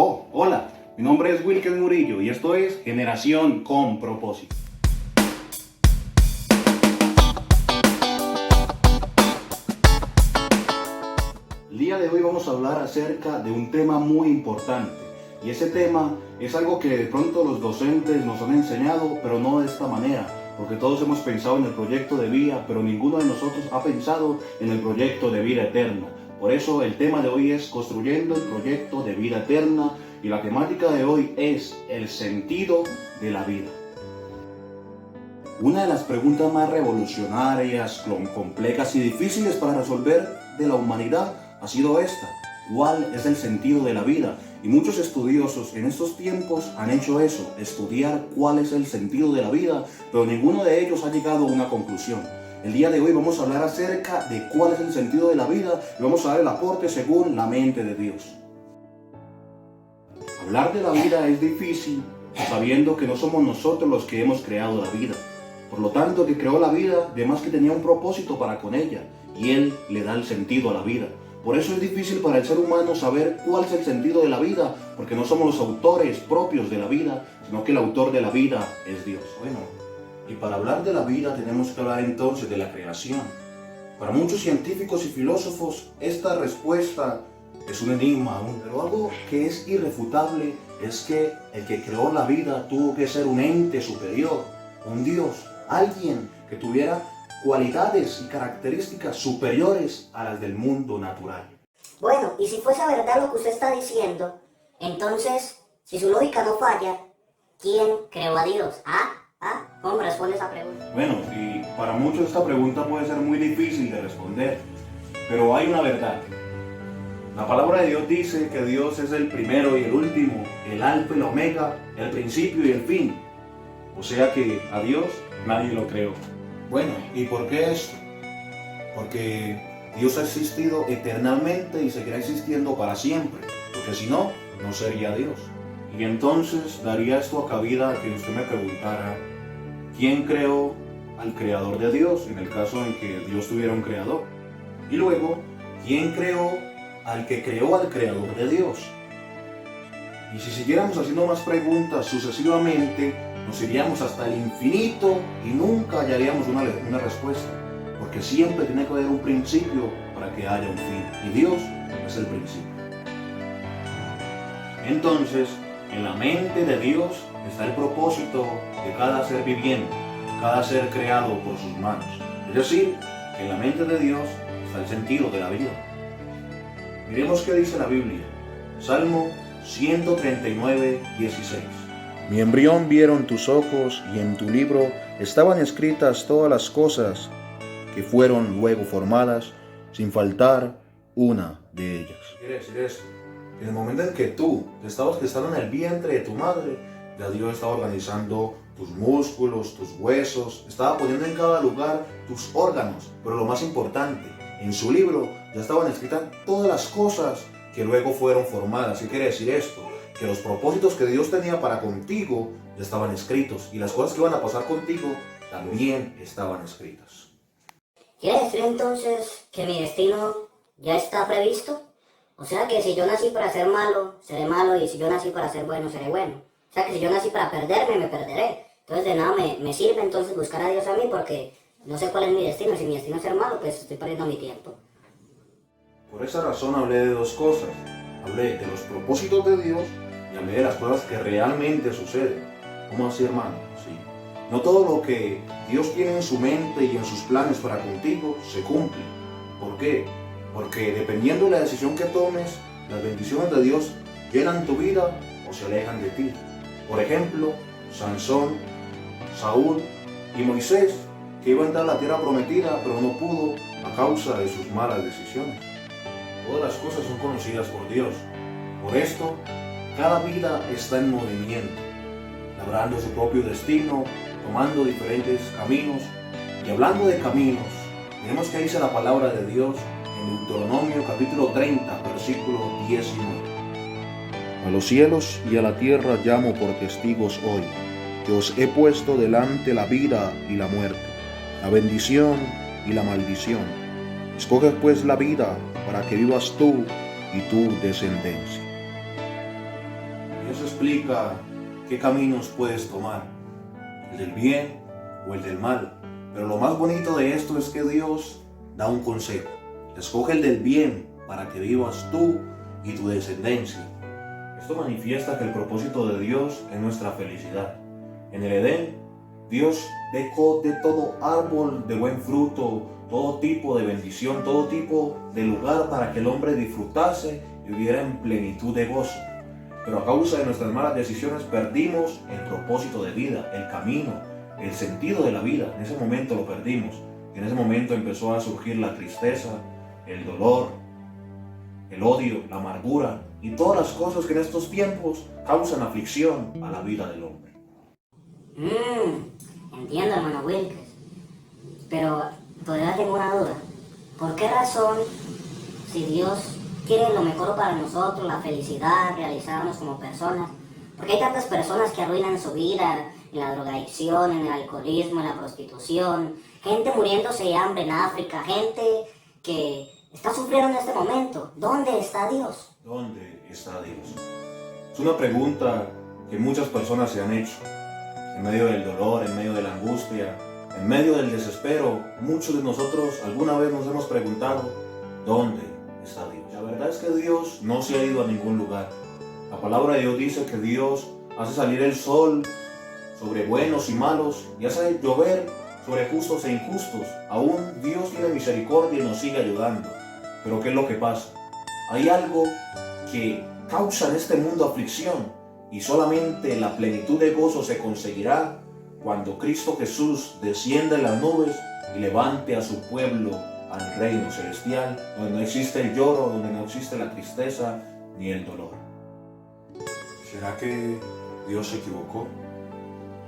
Oh, hola, mi nombre es Wilker Murillo y esto es Generación con Propósito. El día de hoy vamos a hablar acerca de un tema muy importante y ese tema es algo que de pronto los docentes nos han enseñado, pero no de esta manera, porque todos hemos pensado en el proyecto de vida, pero ninguno de nosotros ha pensado en el proyecto de vida eterna. Por eso el tema de hoy es construyendo el proyecto de vida eterna y la temática de hoy es el sentido de la vida. Una de las preguntas más revolucionarias, complejas y difíciles para resolver de la humanidad ha sido esta: ¿cuál es el sentido de la vida? Y muchos estudiosos en estos tiempos han hecho eso, estudiar cuál es el sentido de la vida, pero ninguno de ellos ha llegado a una conclusión. El día de hoy vamos a hablar acerca de cuál es el sentido de la vida y vamos a dar el aporte según la mente de Dios. Hablar de la vida es difícil sabiendo que no somos nosotros los que hemos creado la vida. Por lo tanto, el que creó la vida, además que tenía un propósito para con ella, y Él le da el sentido a la vida. Por eso es difícil para el ser humano saber cuál es el sentido de la vida, porque no somos los autores propios de la vida, sino que el autor de la vida es Dios. Bueno, y para hablar de la vida tenemos que hablar entonces de la creación. Para muchos científicos y filósofos esta respuesta es un enigma aún, pero algo que es irrefutable es que el que creó la vida tuvo que ser un ente superior, un Dios, alguien que tuviera cualidades y características superiores a las del mundo natural. Bueno, y si fuese verdad lo que usted está diciendo, entonces, si su lógica no falla, ¿quién creó a Dios? ¿Cómo responde esa pregunta? Bueno, y para muchos esta pregunta puede ser muy difícil de responder, pero hay una verdad. La palabra de Dios dice que Dios es el primero y el último, el alfa y la omega, el principio y el fin. O sea que a Dios nadie lo creó. Bueno, ¿y por qué esto? Porque Dios ha existido eternamente y seguirá existiendo para siempre, porque si no, no sería Dios. Y entonces daría esto a cabida a que usted me preguntara, ¿quién creó al creador de Dios, en el caso en que Dios tuviera un creador? Y luego, ¿quién creó al que creó al creador de Dios? Y si siguiéramos haciendo más preguntas sucesivamente, nos iríamos hasta el infinito y nunca hallaríamos una respuesta, porque siempre tiene que haber un principio para que haya un fin, y Dios es el principio. Entonces, en la mente de Dios está el propósito de cada ser viviente, cada ser creado por sus manos. Es decir, que en la mente de Dios está el sentido de la vida. Miremos qué dice la Biblia. Salmo 139, 16. Mi embrión vieron tus ojos, y en tu libro estaban escritas todas las cosas que fueron luego formadas, sin faltar una de ellas. Quiere decir esto: en el momento en que tú estabas gestando en el vientre de tu madre, ya Dios estaba organizando tus músculos, tus huesos, estaba poniendo en cada lugar tus órganos, pero lo más importante, en su libro ya estaban escritas todas las cosas que luego fueron formadas. ¿Qué quiere decir esto? Que los propósitos que Dios tenía para contigo ya estaban escritos y las cosas que iban a pasar contigo también estaban escritas. ¿Quiere decir entonces que mi destino ya está previsto? O sea que si yo nací para ser malo, seré malo, y si yo nací para ser bueno, seré bueno. O sea que si yo nací para perderme, me perderé. Entonces de nada me sirve entonces buscar a Dios a mí, porque no sé cuál es mi destino. Si mi destino es ser malo, pues estoy perdiendo mi tiempo. Por esa razón hablé de dos cosas. Hablé de los propósitos de Dios y hablé de las cosas que realmente suceden. ¿Cómo así, hermano? Sí. No todo lo que Dios tiene en su mente y en sus planes para contigo se cumple. ¿Por qué? Porque dependiendo de la decisión que tomes, las bendiciones de Dios llenan tu vida o se alejan de ti. Por ejemplo, Sansón, Saúl y Moisés, que iban a entrar a la tierra prometida, pero no pudo a causa de sus malas decisiones. Todas las cosas son conocidas por Dios. Por esto, cada vida está en movimiento, labrando su propio destino, tomando diferentes caminos. Y hablando de caminos, tenemos que dice la palabra de Dios en Deuteronomio capítulo 30, versículo 19. A los cielos y a la tierra llamo por testigos hoy, que os he puesto delante la vida y la muerte, la bendición y la maldición. Escoge pues la vida para que vivas tú y tu descendencia. Dios explica qué caminos puedes tomar, el del bien o el del mal. Pero lo más bonito de esto es que Dios da un consejo. Escoge el del bien para que vivas tú y tu descendencia. Esto manifiesta que el propósito de Dios es nuestra felicidad. En el Edén, Dios dejó de todo árbol de buen fruto, todo tipo de bendición, todo tipo de lugar para que el hombre disfrutase y viviera en plenitud de gozo. Pero a causa de nuestras malas decisiones perdimos el propósito de vida, el camino, el sentido de la vida. En ese momento lo perdimos. En ese momento empezó a surgir la tristeza, el dolor, el odio, la amargura y todas las cosas que en estos tiempos causan aflicción a la vida del hombre. Entiendo, hermano Wilkes. Pero todavía tengo una duda. ¿Por qué razón, si Dios quiere lo mejor para nosotros, la felicidad, realizarnos como personas, porque hay tantas personas que arruinan su vida en la drogadicción, en el alcoholismo, en la prostitución, gente muriéndose de hambre en África, gente que está sufriendo en este momento? ¿Dónde está Dios? ¿Dónde está Dios? Es una pregunta que muchas personas se han hecho. En medio del dolor, en medio de la angustia, en medio del desespero, muchos de nosotros alguna vez nos hemos preguntado, ¿dónde está Dios? La verdad es que Dios no se ha ido a ningún lugar. La palabra de Dios dice que Dios hace salir el sol sobre buenos y malos y hace llover sobre justos e injustos. Aún Dios tiene misericordia y nos sigue ayudando. Pero ¿qué es lo que pasa? Hay algo que causa en este mundo aflicción y solamente la plenitud de gozo se conseguirá cuando Cristo Jesús descienda en las nubes y levante a su pueblo al reino celestial, donde no existe el lloro, donde no existe la tristeza ni el dolor. ¿Será que Dios se equivocó?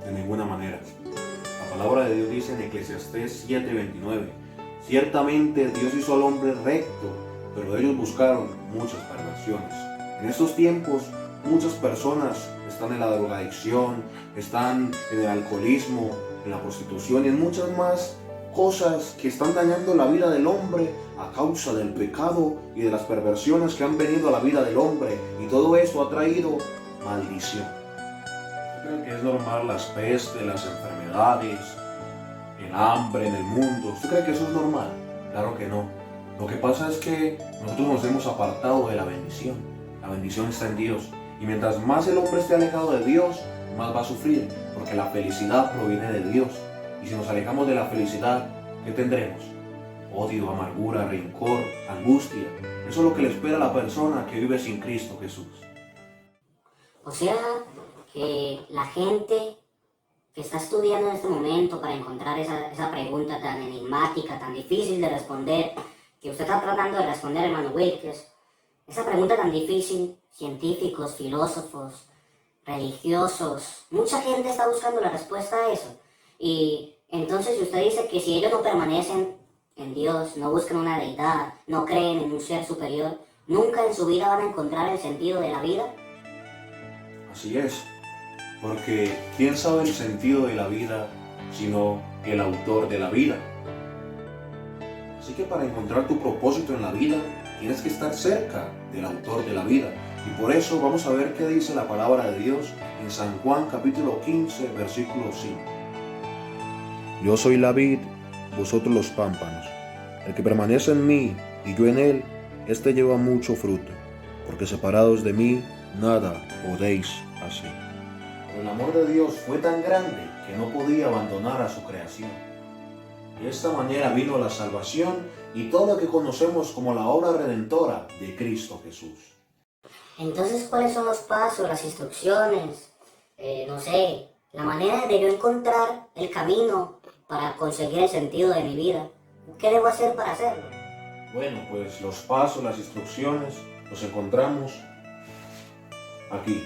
De ninguna manera. La palabra de Dios dice en Eclesiastés 7:29, ciertamente Dios hizo al hombre recto, pero ellos buscaron muchas perversiones. En estos tiempos, muchas personas están en la drogadicción, están en el alcoholismo, en la prostitución y en muchas más cosas que están dañando la vida del hombre a causa del pecado y de las perversiones que han venido a la vida del hombre, y todo esto ha traído maldición. Creo que es normal las pestes, las enfermedades, el hambre en el mundo. ¿Usted cree que eso es normal? Claro que no. Lo que pasa es que nosotros nos hemos apartado de la bendición. La bendición está en Dios. Y mientras más el hombre esté alejado de Dios, más va a sufrir, porque la felicidad proviene de Dios. Y si nos alejamos de la felicidad, ¿qué tendremos? Odio, amargura, rencor, angustia. Eso es lo que le espera a la persona que vive sin Cristo Jesús. O sea, que la gente que está estudiando en este momento para encontrar esa pregunta tan enigmática, tan difícil de responder, que usted está tratando de responder, hermano Wilkes, esa pregunta tan difícil, científicos, filósofos, religiosos, mucha gente está buscando la respuesta a eso. Y entonces usted dice que si ellos no permanecen en Dios, no buscan una deidad, no creen en un ser superior, nunca en su vida van a encontrar el sentido de la vida. Así es, porque ¿quién sabe el sentido de la vida sino el autor de la vida? Así que para encontrar tu propósito en la vida, tienes que estar cerca del autor de la vida. Y por eso vamos a ver qué dice la palabra de Dios en San Juan capítulo 15, versículo 5. Yo soy la vid, vosotros los pámpanos. El que permanece en mí y yo en él, éste lleva mucho fruto, porque separados de mí, nada podéis hacer. Pero el amor de Dios fue tan grande que no podía abandonar a su creación. De esta manera vino la salvación y todo lo que conocemos como la obra redentora de Cristo Jesús. Entonces, ¿cuáles son los pasos, las instrucciones, no sé, la manera de yo encontrar el camino para conseguir el sentido de mi vida? ¿Qué debo hacer para hacerlo? Bueno, pues los pasos, las instrucciones, los encontramos aquí,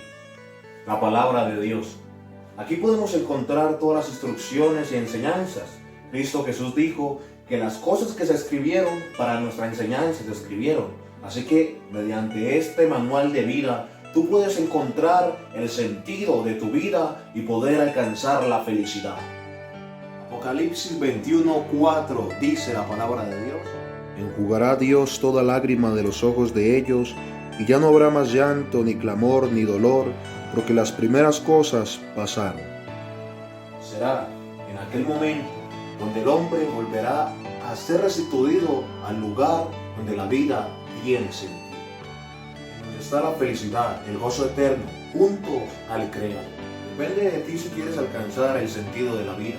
la palabra de Dios. Aquí podemos encontrar todas las instrucciones y enseñanzas. Cristo Jesús dijo que las cosas que se escribieron para nuestra enseñanza se escribieron. Así que mediante este manual de vida, tú puedes encontrar el sentido de tu vida y poder alcanzar la felicidad. Apocalipsis 21:4 dice la palabra de Dios. Enjugará Dios toda lágrima de los ojos de ellos, y ya no habrá más llanto, ni clamor, ni dolor, porque las primeras cosas pasaron. Será en aquel momento donde el hombre volverá a ser restituido al lugar donde la vida tiene sentido, donde está la felicidad, el gozo eterno, junto al Creador. Depende de ti si quieres alcanzar el sentido de la vida.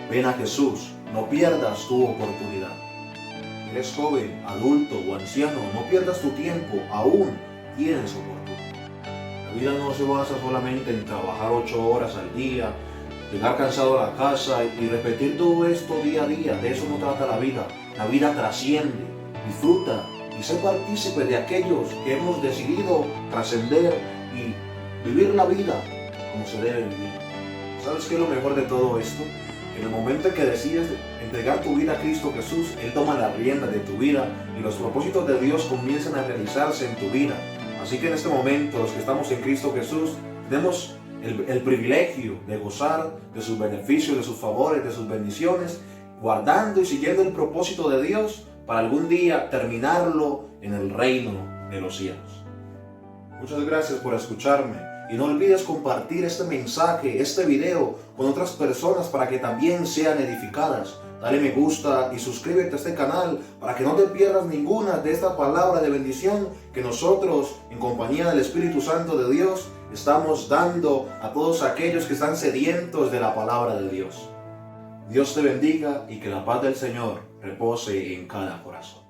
Ven a Jesús, no pierdas tu oportunidad. Eres joven, adulto o anciano, no pierdas tu tiempo, aún tienes oportunidad. La vida no se basa solamente en trabajar 8 horas al día, llegar cansado a la casa y repetir todo esto día a día. De eso no trata la vida. La vida trasciende, disfruta y sé partícipe de aquellos que hemos decidido trascender y vivir la vida como se debe vivir. ¿Sabes qué es lo mejor de todo esto? En el momento en que decides entregar tu vida a Cristo Jesús, Él toma la rienda de tu vida y los propósitos de Dios comienzan a realizarse en tu vida. Así que en este momento, los que estamos en Cristo Jesús, tenemos el privilegio de gozar de sus beneficios, de sus favores, de sus bendiciones, guardando y siguiendo el propósito de Dios para algún día terminarlo en el reino de los cielos. Muchas gracias por escucharme. Y no olvides compartir este mensaje, este video con otras personas para que también sean edificadas. Dale me gusta y suscríbete a este canal para que no te pierdas ninguna de esta palabra de bendición que nosotros, en compañía del Espíritu Santo de Dios, estamos dando a todos aquellos que están sedientos de la palabra de Dios. Dios te bendiga y que la paz del Señor repose en cada corazón.